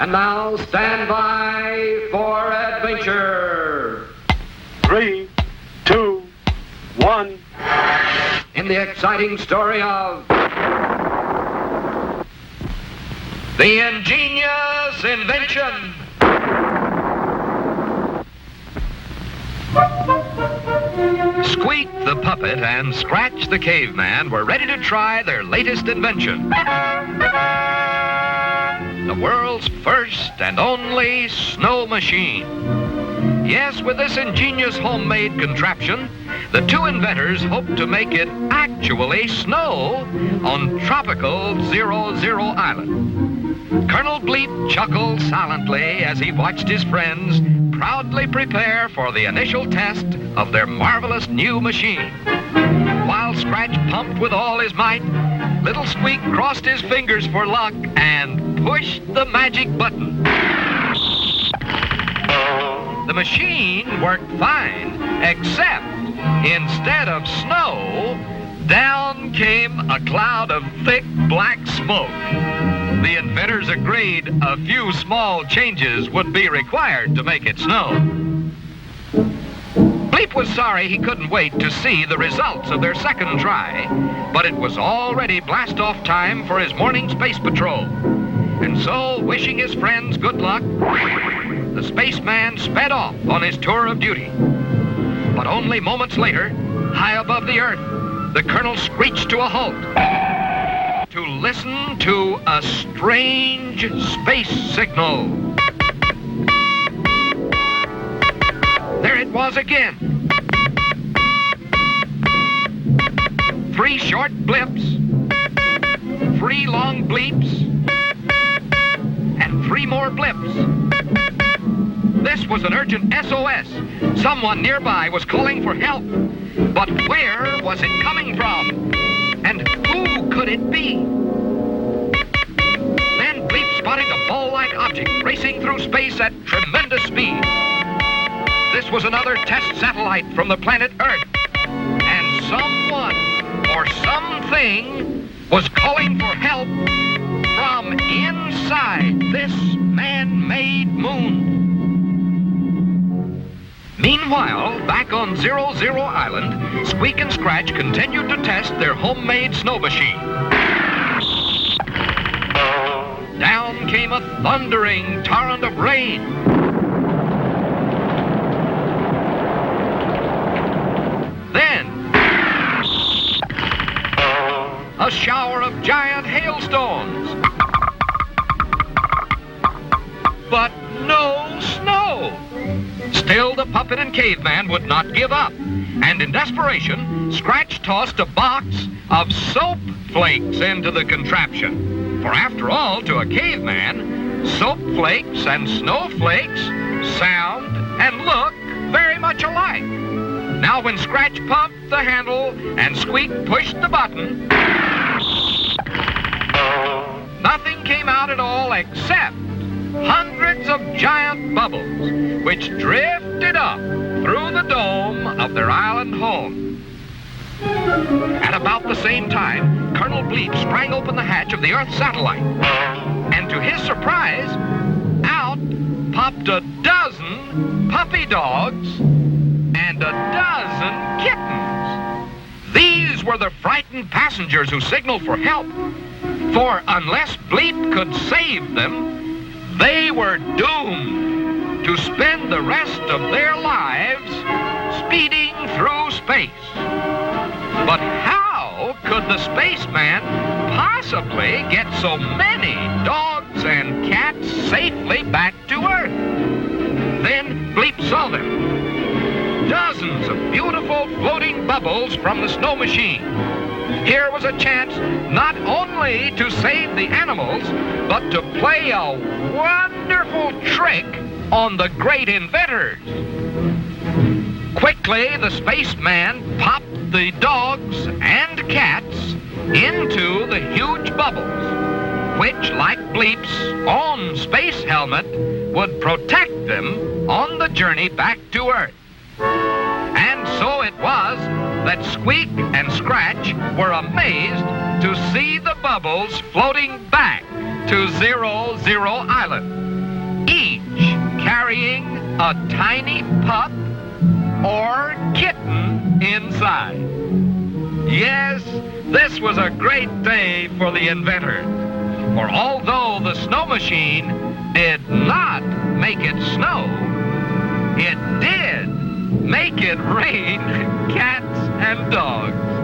And now stand by for adventure. 3, 2, 1. In the exciting story of the Ingenious Invention. Squeek the puppet and Scratch the caveman were ready to try their latest invention. The world's first and only snow machine. Yes, with this ingenious homemade contraption, the two inventors hope to make it actually snow on tropical 00 Island. Colonel Bleep chuckled silently as he watched his friends proudly prepare for the initial test of their marvelous new machine. While Scratch pumped with all his might, little Squeek crossed his fingers for luck and pushed the magic button. The machine worked fine, except instead of snow, down came a cloud of thick black smoke. The inventors agreed a few small changes would be required to make it snow. Bleep was sorry he couldn't wait to see the results of their second try, but it was already blast-off time for his morning space patrol. And so, wishing his friends good luck, the spaceman sped off on his tour of duty. But only moments later, high above the Earth, the colonel screeched to a halt to listen to a strange space signal. There it was again. 3 short blips, 3 long bleeps, and 3 more blips. This was an urgent SOS. Someone nearby was calling for help. But where was it coming from? And who could it be? Then Bleep spotted a ball-like object racing through space at tremendous speed. This was another test satellite from the planet Earth. And someone or something was calling for help from inside this man-made moon. Meanwhile, back on 00 Island, Squeek and Scratch continued to test their homemade snow machine. Down came a thundering torrent of rain. Then, a shower of giant hailstones. But no snow. Still, the puppet and caveman would not give up. And in desperation, Scratch tossed a box of soap flakes into the contraption. For after all, to a caveman, soap flakes and snowflakes sound and look very much alike. Now when Scratch pumped the handle and Squeek pushed the button, nothing came out at all except hundreds of giant bubbles, which drifted up through the dome of their island home. At about the same time, Colonel Bleep sprang open the hatch of the Earth satellite. And to his surprise, out popped a dozen puppy dogs and a dozen kittens. These were the frightened passengers who signaled for help. For unless Bleep could save them, they were doomed to spend the rest of their lives speeding through space. But how could the spaceman possibly get so many dogs and cats safely back to Earth? Then Bleep saw them. Dozens of beautiful floating bubbles from the snow machine. Here was a chance not only to save the animals, but to play a wonderful trick on the great inventors. Quickly, the spaceman popped the dogs and cats into the huge bubbles, which, like Bleep's own space helmet, would protect them on the journey back to Earth. And so it was that Squeek and Scratch were amazed to see the bubbles floating back to Zero Island, each carrying a tiny pup or kitten inside. Yes, this was a great day for the inventor, for although the snow machine did not make it snow, it did make it rain cats and dogs.